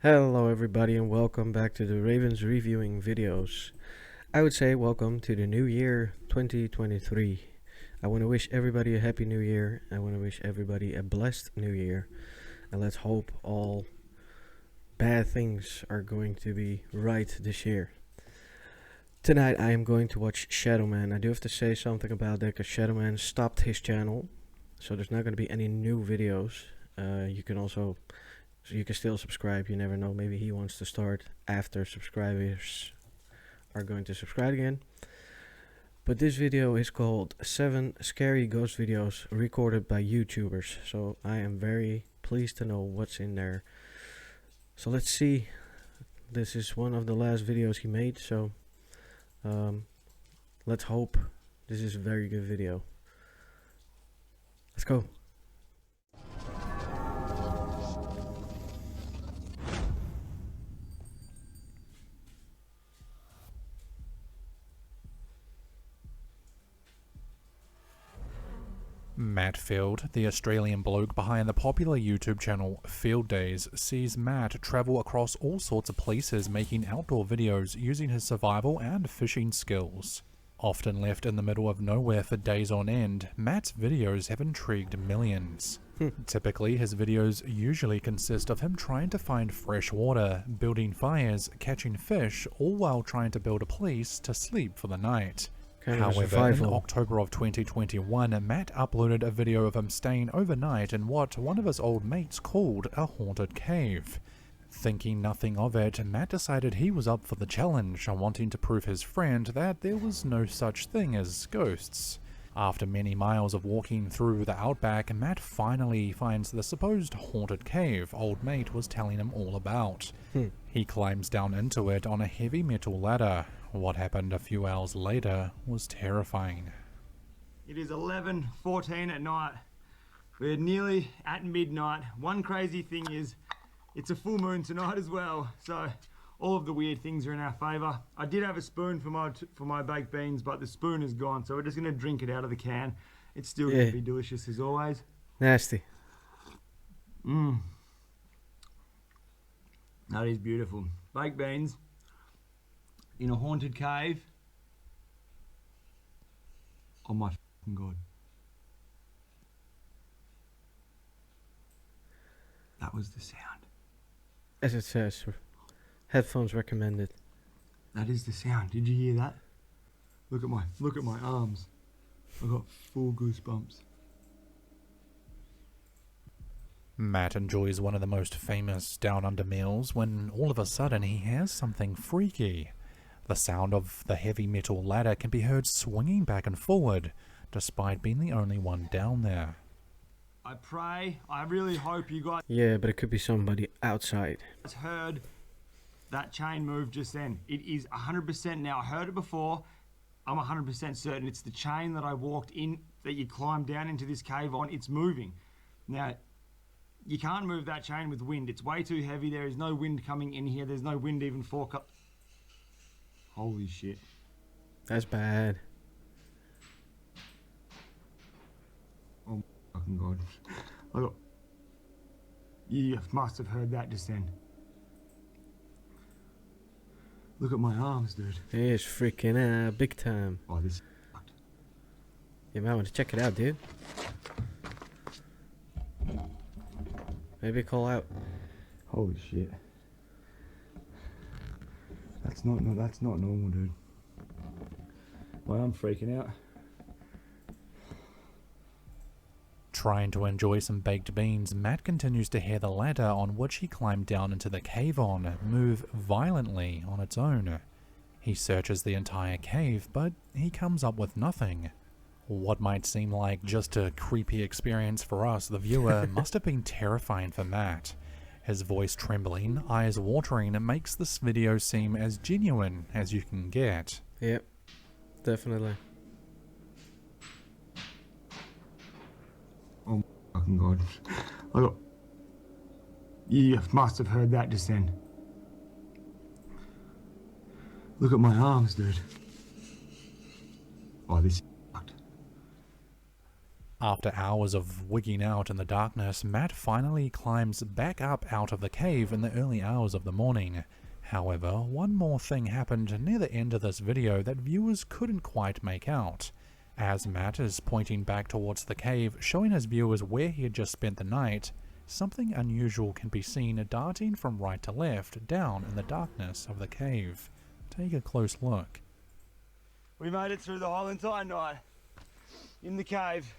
Hello everybody and welcome back to the Ravens reviewing videos. I would say welcome to the new year 2023. I want to wish everybody a happy new year. I want to wish everybody a blessed new year. And let's hope all bad things are going to be right this year. Tonight I am going to watch Shadowman. I do have to say something about that because Shadowman stopped his channel. So there's not going to be any new videos. You can still subscribe, you never know, maybe he wants to start after subscribers are going to subscribe again. But this video is called 7 Scary Ghost Videos Recorded by YouTubers. So I am very pleased to know what's in there. So let's see. This is one of the last videos he made, so let's hope this is a very good video. Let's go. Matt Field, the Australian bloke behind the popular YouTube channel Field Days, sees Matt travel across all sorts of places making outdoor videos using his survival and fishing skills. Often left in the middle of nowhere for days on end, Matt's videos have intrigued millions. Typically, his videos usually consist of him trying to find fresh water, building fires, catching fish, all while trying to build a place to sleep for the night. However, in October of 2021, Matt uploaded a video of him staying overnight in what one of his old mates called a haunted cave. Thinking nothing of it, Matt decided he was up for the challenge, wanting to prove his friend that there was no such thing as ghosts. After many miles of walking through the outback, Matt finally finds the supposed haunted cave old mate was telling him all about. He climbs down into it on a heavy metal ladder. What happened a few hours later was terrifying. It is 11:14 at night. We're nearly at midnight. One crazy thing is, it's a full moon tonight as well, so all of the weird things are in our favour. I did have a spoon for my baked beans, but the spoon is gone, so we're just going to drink it out of the can. It's still going to be delicious as always. Nasty. That is beautiful. Baked beans in a haunted cave. Oh my fucking god. That was the sound. As it says, headphones recommended. That is the sound. Did you hear that? Look at my arms. I got full goosebumps. Matt enjoys one of the most famous down under meals when all of a sudden he hears something freaky. The sound of the heavy metal ladder can be heard swinging back and forward, despite being the only one down there. I really hope you guys But it could be somebody outside. heard that chain move just then. It is 100% now. I heard it before. I'm 100% certain it's the chain that I walked in, that you climbed down into this cave on. It's moving. Now, you can't move that chain with wind. It's way too heavy. There is no wind coming in here. There's no wind even Holy shit. That's bad. Oh my fucking god. You must have heard that just then. Look at my arms, dude. He is freaking out big time. Oh, this. You might want to check it out, dude. Maybe call out. Holy shit. That's not normal, dude. Why I'm freaking out. Trying to enjoy some baked beans, Matt continues to hear the ladder on which he climbed down into the cave on move violently on its own. He searches the entire cave, but he comes up with nothing. What might seem like just a creepy experience for us, the viewer, must have been terrifying for Matt. His voice trembling, eyes watering, makes this video seem as genuine as you can get. Yep, definitely. Oh my fucking god. You must have heard that just then. Look at my arms, dude. Oh, this is fucked. After hours of wigging out in the darkness, Matt finally climbs back up out of the cave in the early hours of the morning. However, one more thing happened near the end of this video that viewers couldn't quite make out. As Matt is pointing back towards the cave, showing his viewers where he had just spent the night, something unusual can be seen darting from right to left down in the darkness of the cave. Take a close look. We made it through the whole entire night in the cave.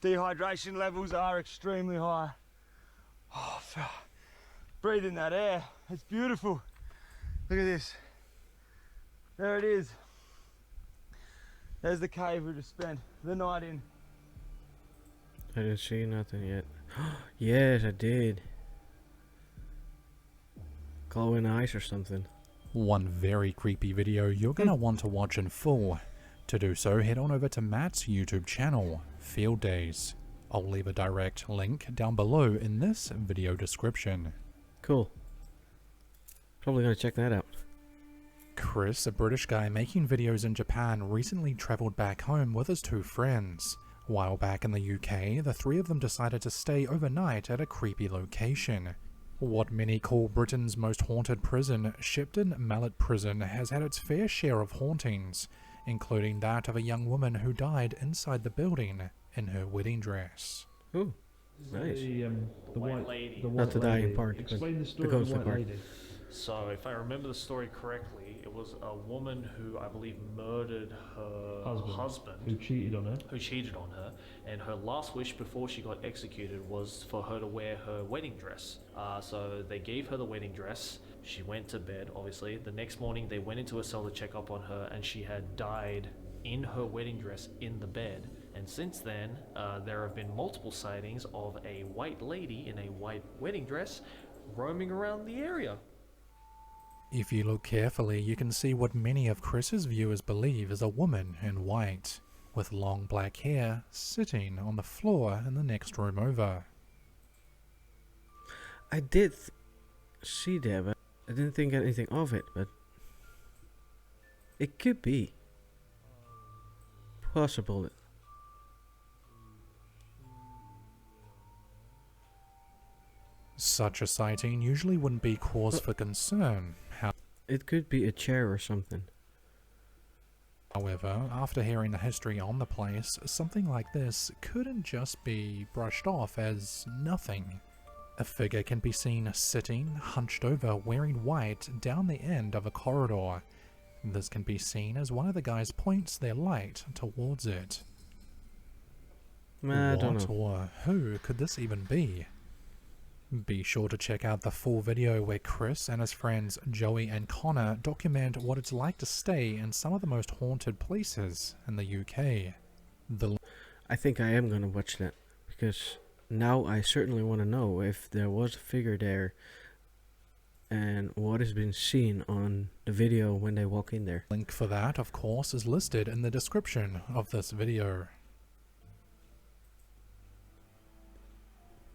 Dehydration levels are extremely high. Oh, breathing that air, it's beautiful. Look at this. There it is. There's the cave we just spent the night in. I didn't see nothing yet. Yes, I did. Glowing eyes or something. One very creepy video you're gonna want to watch in full. To do so, head on over to Matt's YouTube channel, Field Days. I'll leave a direct link down below in this video description. Cool. Probably gonna check that out. Chris, a British guy making videos in Japan, recently travelled back home with his two friends. While back in the UK, the three of them decided to stay overnight at a creepy location. What many call Britain's most haunted prison, Shepton Mallet Prison has had its fair share of hauntings, including that of a young woman who died inside the building in her wedding dress. Ooh, nice. The white lady. Not the dying part, Explain but the story the of the ghostly white part. lady. So, if I remember the story correctly, it was a woman who I believe murdered her husband, Who cheated on her. And her last wish before she got executed was for her to wear her wedding dress. So they gave her the wedding dress. She went to bed, obviously. The next morning, they went into a cell to check up on her, and she had died in her wedding dress in the bed. And since then, there have been multiple sightings of a white lady in a white wedding dress roaming around the area. If you look carefully, you can see what many of Chris's viewers believe is a woman in white, with long black hair, sitting on the floor in the next room over. I did see that, but I didn't think anything of it, but it could be possible. Such a sighting usually wouldn't be cause for concern. It could be a chair or something. However, after hearing the history on the place, something like this couldn't just be brushed off as nothing. A figure can be seen sitting, hunched over, wearing white down the end of a corridor. This can be seen as one of the guys points their light towards it. I don't What know. or who could this even be? Be sure to check out the full video where Chris and his friends Joey and Connor document what it's like to stay in some of the most haunted places in the UK. I think I am gonna watch that, because now I certainly want to know if there was a figure there and what has been seen on the video when they walk in there. Link for that, of course, is listed in the description of this video.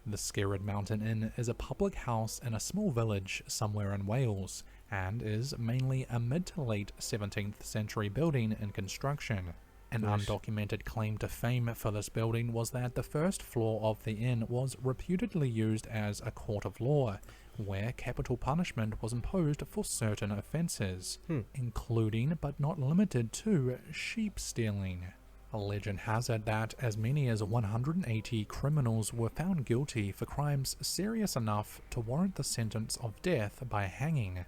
The Skerrid Mountain Inn is a public house in a small village somewhere in Wales, and is mainly a mid to late 17th century building in construction. An Nice. undocumented claim to fame for this building was that the first floor of the inn was reputedly used as a court of law, where capital punishment was imposed for certain offences, including but not limited to sheep stealing. A legend has it that as many as 180 criminals were found guilty for crimes serious enough to warrant the sentence of death by hanging,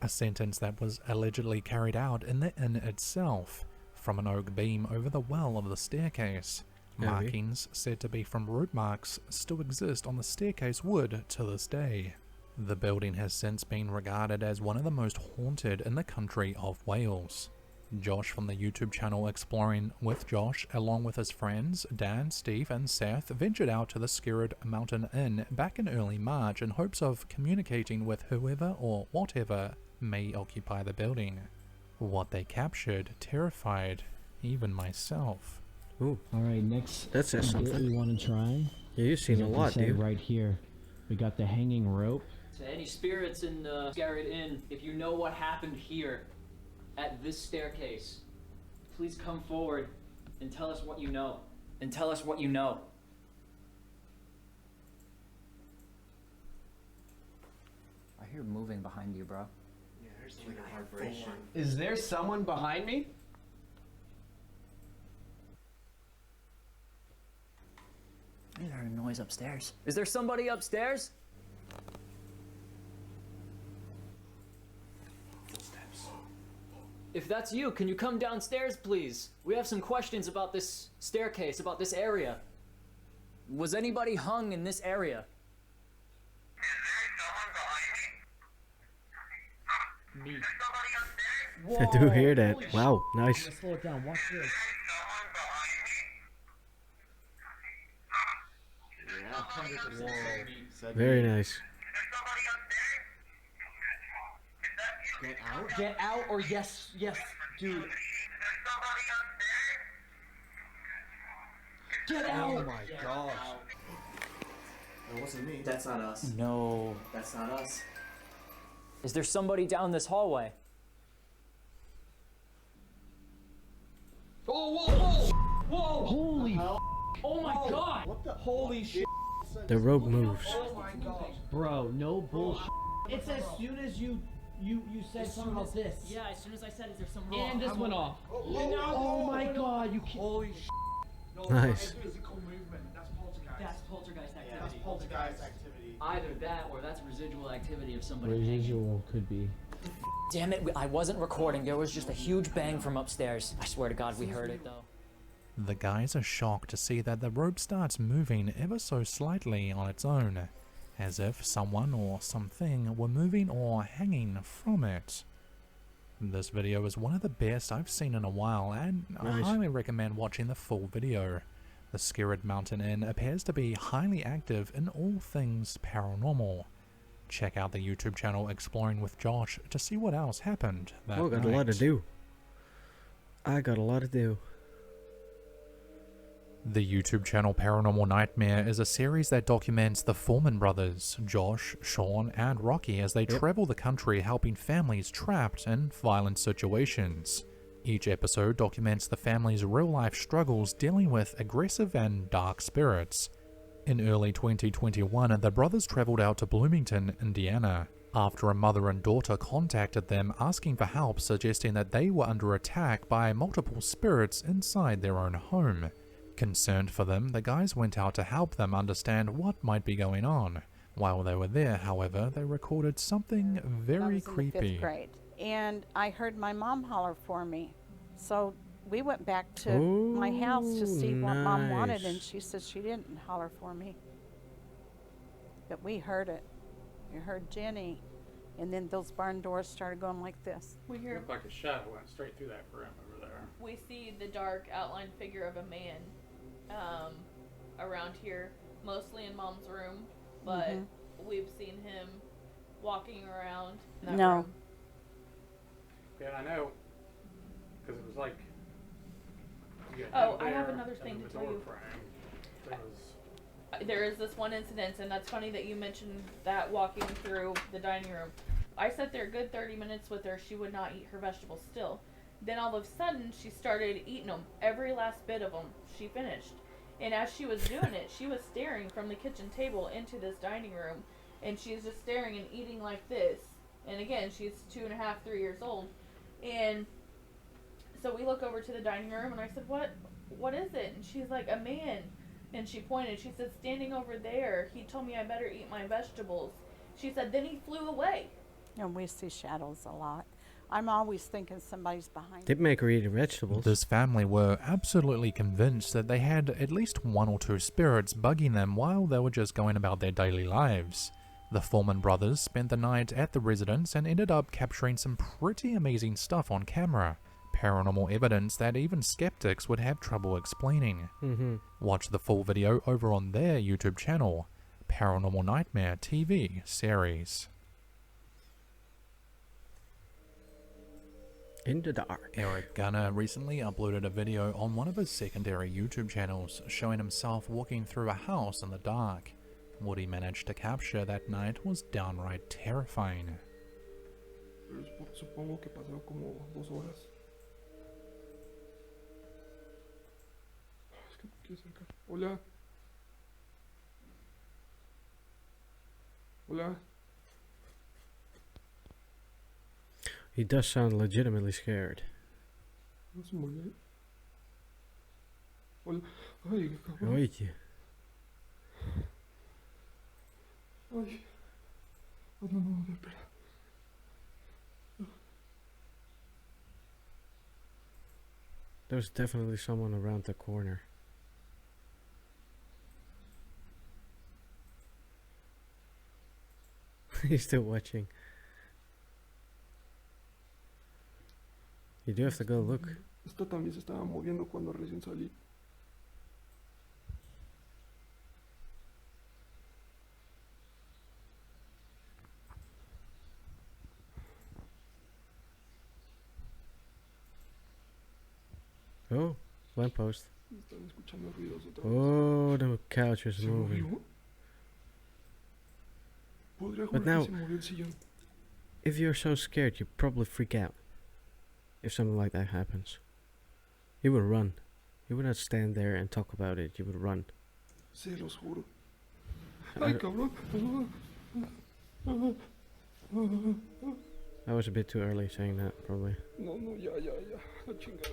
a sentence that was allegedly carried out in the inn itself, from an oak beam over the well of the staircase. Heavy. Markings said to be from root marks still exist on the staircase wood to this day. The building has since been regarded as one of the most haunted in the country of Wales. Josh from the YouTube channel Exploring with Josh, along with his friends Dan, Steve and Seth, ventured out to the Skerrid Mountain Inn back in early March in hopes of communicating with whoever or whatever may occupy the building. What they captured terrified even myself. Ooh, Alright, next that says bit something. we want to try. Yeah, you've seen is a like they lot, said dude. right here. We got the hanging rope. To any spirits in the Skerrid Inn, if you know what happened here, at this staircase, please come forward and tell us what you know. and tell us what you know. I hear moving behind you, bro. Yeah, there's like a vibration. Is there someone behind me? I heard a noise upstairs. Is there somebody upstairs? Footsteps. If that's you, can you come downstairs, please? We have some questions about this staircase, about this area. Was anybody hung in this area? Me. I do hear that. Wow, nice. Slow it down. Watch this. Very nice. Get out? Get out or yes, dude. Get out! Oh my gosh. That wasn't me. That's not us. No. That's not us. Is there somebody down this hallway? Oh, whoa! Whoa! Holy Oh my god! What the? Holy shit! The rope moves. Oh my gosh. bro, no bullshit. It's as soon as you said something about this. Yeah, as soon as I said, is there something And this went off. Oh my god, you can't. Holy shit. No, Nice. physical movement. That's poltergeist. That's poltergeist activity. Yeah, that's poltergeist activity. Either that or that's residual activity of somebody. Residual could be. Damn it, I wasn't recording. There was just a huge bang from upstairs. I swear to God, we heard it though. The guys are shocked to see that the rope starts moving ever so slightly on its own, as if someone or something were moving or hanging from it. This video is one of the best I've seen in a while, and I Nice. highly recommend watching the full video. The Scared Mountain Inn appears to be highly active in all things paranormal. Check out the YouTube channel Exploring with Josh to see what else happened that Oh, got night. a lot to do. I got a lot to do. The YouTube channel Paranormal Nightmare is a series that documents the Foreman brothers, Josh, Sean, and Rocky, as they travel the country helping families trapped in violent situations. Each episode documents the family's real-life struggles dealing with aggressive and dark spirits. In early 2021, the brothers traveled out to Bloomington, Indiana, after a mother and daughter contacted them asking for help, suggesting that they were under attack by multiple spirits inside their own home. Concerned for them, the guys went out to help them understand what might be going on. While they were there, however, they recorded something I very was in the creepy. 5th grade, and I heard my mom holler for me. So we went back to my house to see what Mom wanted, and nice. she said she didn't holler for me. But we heard it. We heard Jenny, and then those barn doors started going like this. We hear, Looked like a shadow went straight through that room over there. we see the dark outlined figure of a man around here, mostly in Mom's room, but we've seen him walking around in that No. room. Yeah, I know. Because it was like. you got Oh, him I have there, another and thing then to the tell door you. frame. There was. There is this one incident, and that's funny that you mentioned that walking through the dining room. I sat there a good 30 minutes with her. She would not eat her vegetables still. Then all of a sudden, she started eating them. Every last bit of them, she finished. And as she was doing it, she was staring from the kitchen table into this dining room. And she's just staring and eating like this. And again, she's 2.5, 3 years old. And so we look over to the dining room, and I said, what is it? And she's like, a man. And she pointed. She said, standing over there. He told me I better eat my vegetables. She said, then he flew away. And we see shadows a lot. I'm always thinking somebody's behind. Did make her eat vegetables. This family were absolutely convinced that they had at least one or two spirits bugging them while they were just going about their daily lives. The Foreman brothers spent the night at the residence and ended up capturing some pretty amazing stuff on camera. Paranormal evidence that even skeptics would have trouble explaining. Watch the full video over on their YouTube channel, Paranormal Nightmare TV series. In the dark. Eric Gunner recently uploaded a video on one of his secondary YouTube channels showing himself walking through a house in the dark. What he managed to capture that night was downright terrifying. Supongo que pasó como 2 horas. Aquí cerca. Hola. Hola. He does sound legitimately scared. No se mueve. Hola. Ay, qué cabrón. Oye. Ay. Oh, no, no, espera. There's definitely someone around the corner. He's still watching. You do have to go look. Esta también se estaba moviendo cuando recién salí. Oh, lamppost. Están escuchando ruidos otra vez. Oh, the couch is ¿Se moving. movió? Podría But jurar now, que se movió el sillón. if you're so scared, you probably freak out. If something like that happens. You would run. You would not stand there and talk about it. You would run. Se los juro. Ay, cabrón. I was a bit too early saying that, probably. No, no, ya. La chingada.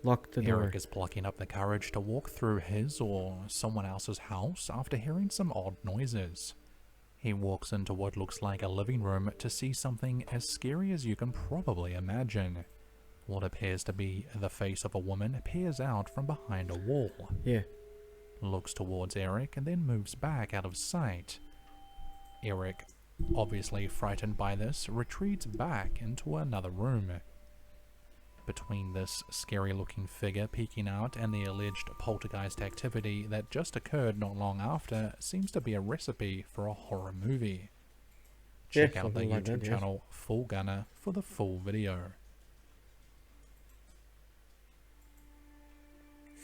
Lock the door. Eric is plucking up the courage to walk through his or someone else's house after hearing some odd noises. He walks into what looks like a living room to see something as scary as you can probably imagine. What appears to be the face of a woman peers out from behind a wall. Yeah. Looks towards Eric and then moves back out of sight. Eric, obviously frightened by this, retreats back into another room. Between this scary-looking figure peeking out and the alleged poltergeist activity that just occurred not long after seems to be a recipe for a horror movie. Check out the YouTube channel Full Gunner for the full video.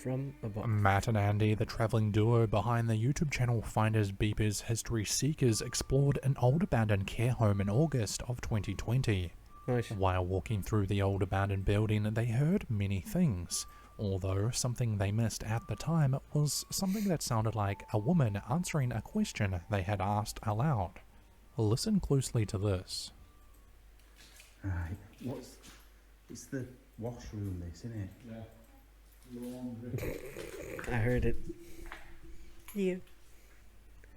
From above. Matt and Andy, the travelling duo behind the YouTube channel Finders Beepers History Seekers, explored an old abandoned care home in August of 2020. Nice. While walking through the old abandoned building, they heard many things, although something they missed at the time was something that sounded like a woman answering a question they had asked aloud. Listen closely to this. Right, it's the washroom, this, isn't it? Yeah. Laundry. I heard it. Yeah.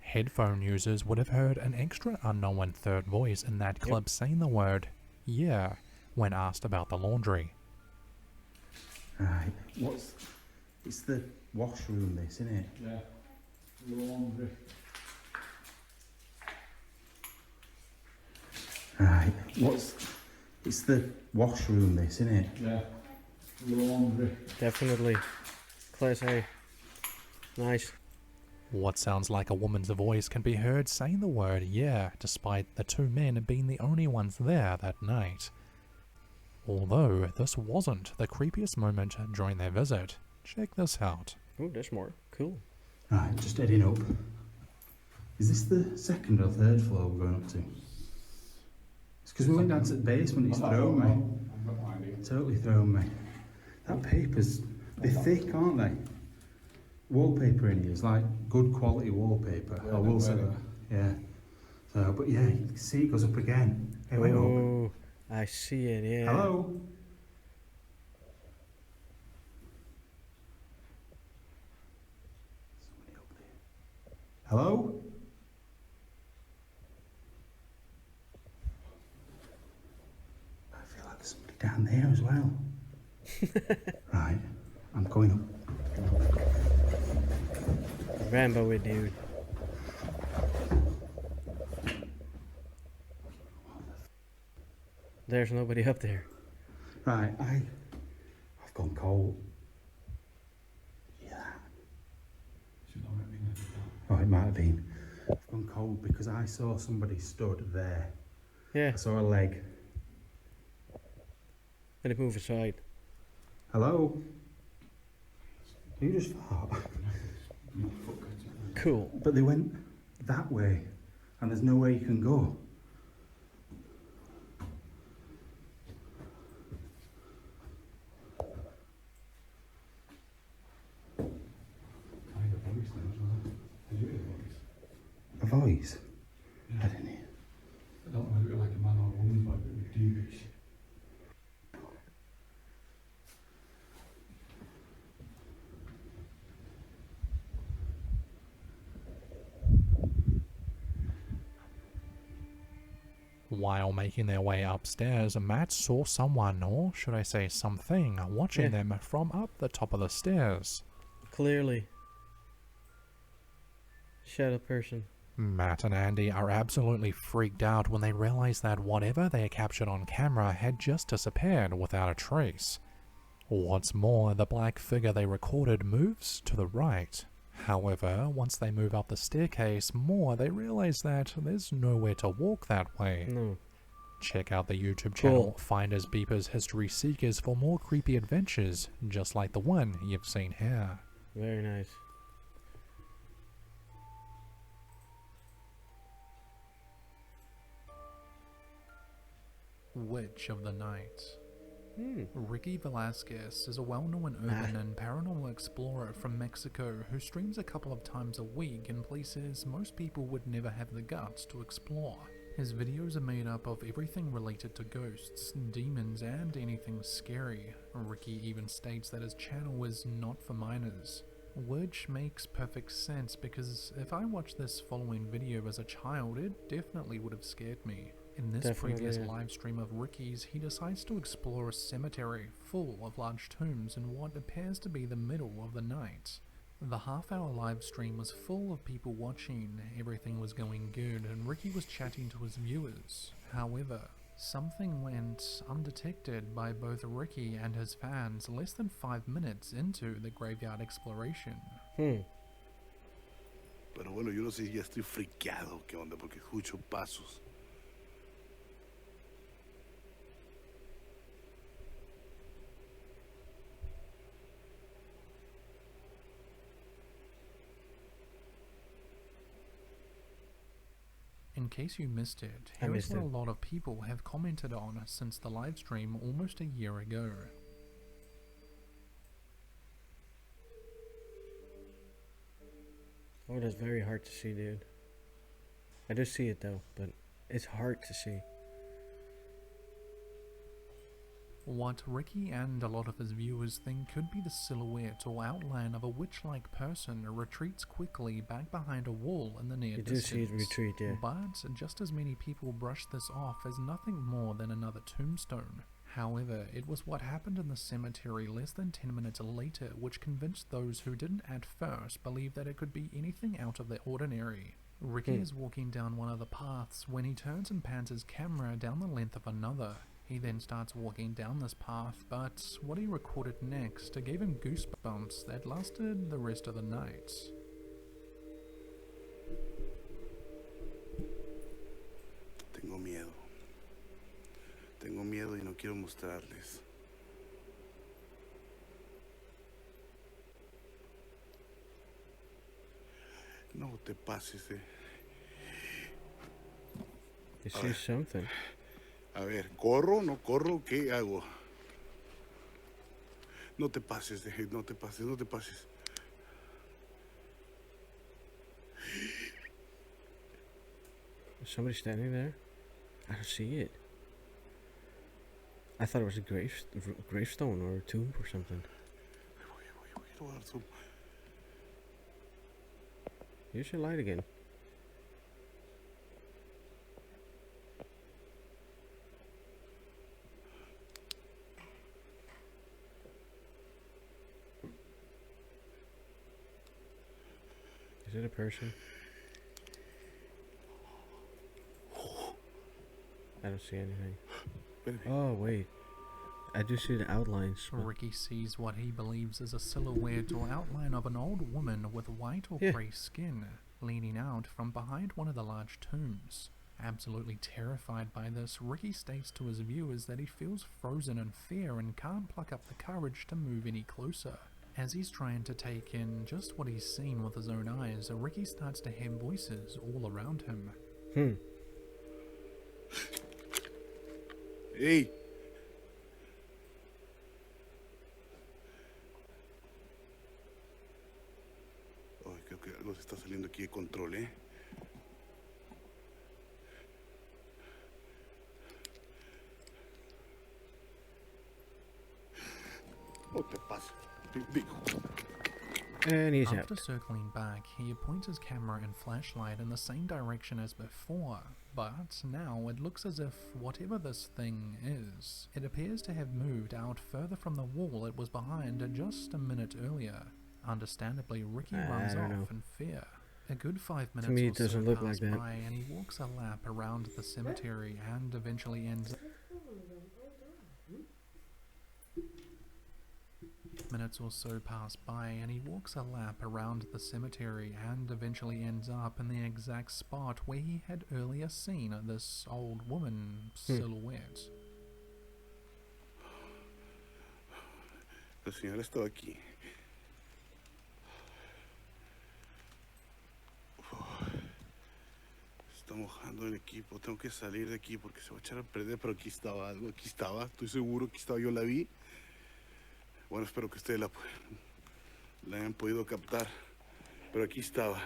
Headphone users would have heard an extra unknown third voice in that clip saying the word "yeah" when asked about the laundry. Right, it's the washroom, this, isn't it? Yeah. Laundry. Right, it's the washroom, this, isn't it? Yeah. Laundry. Definitely. Class A. Nice. What sounds like a woman's voice can be heard saying the word "yeah" despite the two men being the only ones there that night. Although this wasn't the creepiest moment during their visit. Check this out. Oh, there's more. Cool. Right, just heading up. Is this the second or third floor we're going up to? It's because we went down to the basement, it's thrown me. Totally thrown me. That paper's, they're thick, aren't they? Wallpaper in here is like good quality wallpaper. I will say that. Yeah. So, but yeah, you can see it goes up again. Hey, wait up. I see it, yeah. Hello? Somebody up there. Hello? I feel like there's somebody down there as well. Right, I'm going up. Rambo it, dude. There's nobody up there. Right, I've gone cold. Yeah. Oh, it might have been. I've gone cold because I saw somebody stood there. Yeah. I saw a leg. Let it move aside. Hello? You just fart. Cool. But they went that way, and there's no way you can go. boys had in here. I don't know if it was like a man or a woman, but it was deepish. While making their way upstairs, Matt saw someone, or should I say something, watching them from up the top of the stairs. Clearly. Shadow person. Matt and Andy are absolutely freaked out when they realize that whatever they captured on camera had just disappeared without a trace. What's more, the black figure they recorded moves to the right. However, once they move up the staircase more, they realize that there's nowhere to walk that way. No. Check out the YouTube channel Finders Beepers History Seekers for more creepy adventures, just like the one you've seen here. Very nice. Witch of the Night. Ricky Velasquez is a well-known urban and paranormal explorer from Mexico who streams a couple of times a week in places most people would never have the guts to explore. His videos are made up of everything related to ghosts, demons, and anything scary. Ricky even states that his channel is not for minors, which makes perfect sense because if I watched this following video as a child, it definitely would have scared me. In this previous live stream of Ricky's, he decides to explore a cemetery full of large tombs in what appears to be the middle of the night. The half-hour live stream was full of people watching, everything was going good, and Ricky was chatting to his viewers. However, something went undetected by both Ricky and his fans less than 5 minutes into the graveyard exploration. Pero bueno, yo no sé si ya estoy friqueado, qué onda, porque escucho pasos. In case you missed it, here is what a lot of people have commented on since the live stream almost a year ago. Oh, that's very hard to see, dude. I do see it though, but it's hard to see. What Ricky and a lot of his viewers think could be the silhouette or outline of a witch-like person retreats quickly back behind a wall in the near distance. You do see it retreat, yeah. But just as many people brush this off as nothing more than another tombstone. However, it was what happened in the cemetery less than 10 minutes later which convinced those who didn't at first believe that it could be anything out of the ordinary. Ricky is walking down one of the paths when he turns and pans his camera down the length of another. He then starts walking down this path, but what he recorded next gave him goosebumps that lasted the rest of the night. Tengo miedo. Tengo miedo y no quiero mostrarles. No te pases, You see something. A ver, ¿corro? ¿No corro? ¿Qué hago? No te pases, no te pases, no te pases. Is somebody standing there? I don't see it. I thought it was a gravestone or a tomb or something. Use your light again. Is it a person? I don't see anything. Oh, wait. I do see the outlines. Ricky sees what he believes is a silhouette or outline of an old woman with white or grey skin, leaning out from behind one of the large tombs. Absolutely terrified by this, Ricky states to his viewers that he feels frozen in fear and can't pluck up the courage to move any closer. As he's trying to take in just what he's seen with his own eyes, Ricky starts to hear voices all around him. Hey! Oh, creo que algo se está saliendo aquí de control, No te pases, pendejo. And he's out. After circling back, he points his camera and flashlight in the same direction as before, but now it looks as if whatever this thing is, it appears to have moved out further from the wall it was behind just a minute earlier. Understandably, Ricky runs off in fear. A good 5 minutes To me, or it doesn't so look pass like that. by, and he walks a lap around the cemetery and eventually ends minutes or so pass by, and he walks a lap around the cemetery and eventually ends up in the exact spot where he had earlier seen this old woman silhouette. La señora estaba aquí. Está mojando el equipo. Tengo que salir de aquí porque se va a echar a perder. Pero aquí estaba algo. Aquí estaba. Estoy seguro. Aquí estaba. Yo la vi. Bueno, espero que ustedes la hayan podido captar. Pero aquí estaba.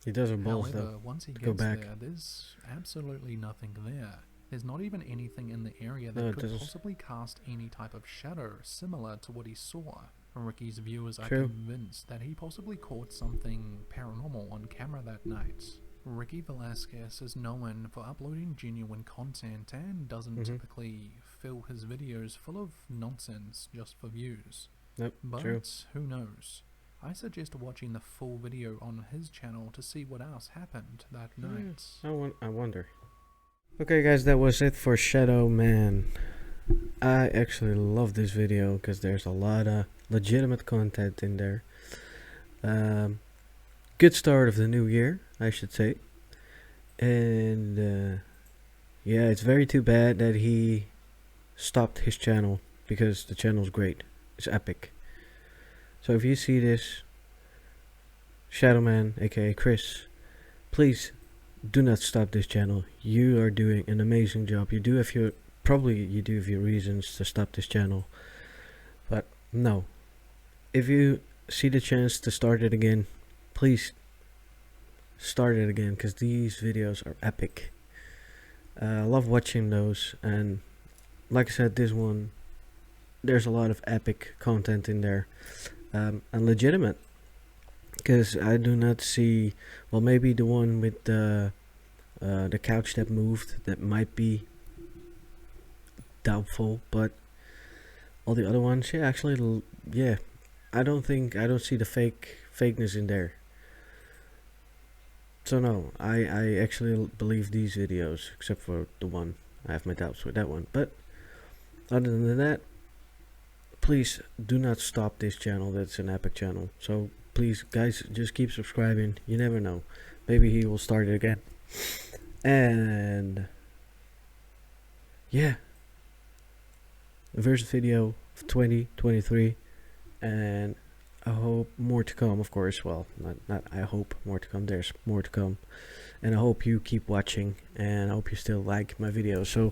He doesn't balls However, though. once he To go gets back. there, there's absolutely nothing there. There's not even anything in the area that No, it could doesn't. possibly cast any type of shadow similar to what he saw. Ricky's viewers are True. convinced that he possibly caught something paranormal on camera that night. Ricky Velasquez is known for uploading genuine content and doesn't typically fill his videos full of nonsense just for views. Nope, But true. who knows? I suggest watching the full video on his channel to see what else happened that night. I wonder. Okay guys, that was it for Shadowman. I actually love this video because there's a lot of legitimate content in there. Good start of the new year, I should say. And yeah, it's very too bad that he stopped his channel, because the channel's great. It's epic. So if you see this, Shadowman, aka Chris, please do not stop this channel. You are doing an amazing job. You do have your reasons to stop this channel, but no. If you see the chance to start it again, please start it again, because these videos are epic. I love watching those, and like I said, this one, there's a lot of epic content in there, and legitimate. Because I do not see, well, maybe the one with the couch that moved, that might be doubtful, but all the other ones, yeah, actually, yeah, I don't see the fakeness in there. So no, I actually believe these videos, except for the one. I have my doubts with that one, but other than that, please do not stop this channel. That's an epic channel. So please guys, just keep subscribing. You never know, maybe he will start it again. And yeah, the first video of 2023, and I hope more to come, of course. Well, not I hope more to come, there's more to come. And I hope you keep watching, and I hope you still like my videos. So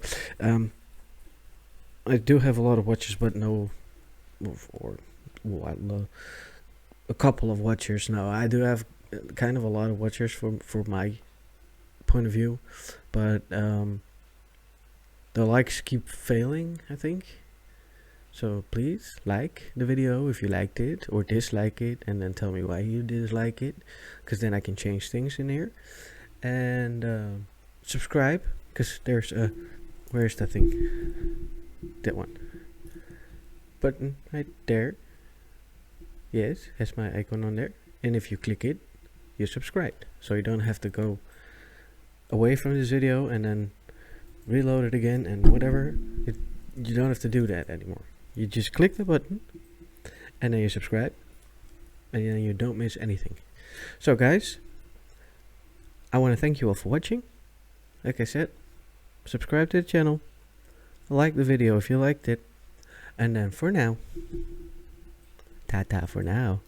I do have a lot of watchers, but no, a couple of watchers. Now I do have kind of a lot of watchers for my point of view, but the likes keep failing, I think. So please like the video if you liked it, or dislike it, and then tell me why you dislike it, because then I can change things in here. And subscribe, because there's a, where's that thing, that one button right there. Yes, has my icon on there, and if you click it, you're subscribed, so you don't have to go away from this video and then reload it again and whatever. You don't have to do that anymore. You just click the button and then you subscribe, and then you don't miss anything. So guys, I want to thank you all for watching. Like I said, subscribe to the channel, like the video if you liked it, and then for now, ta-ta for now.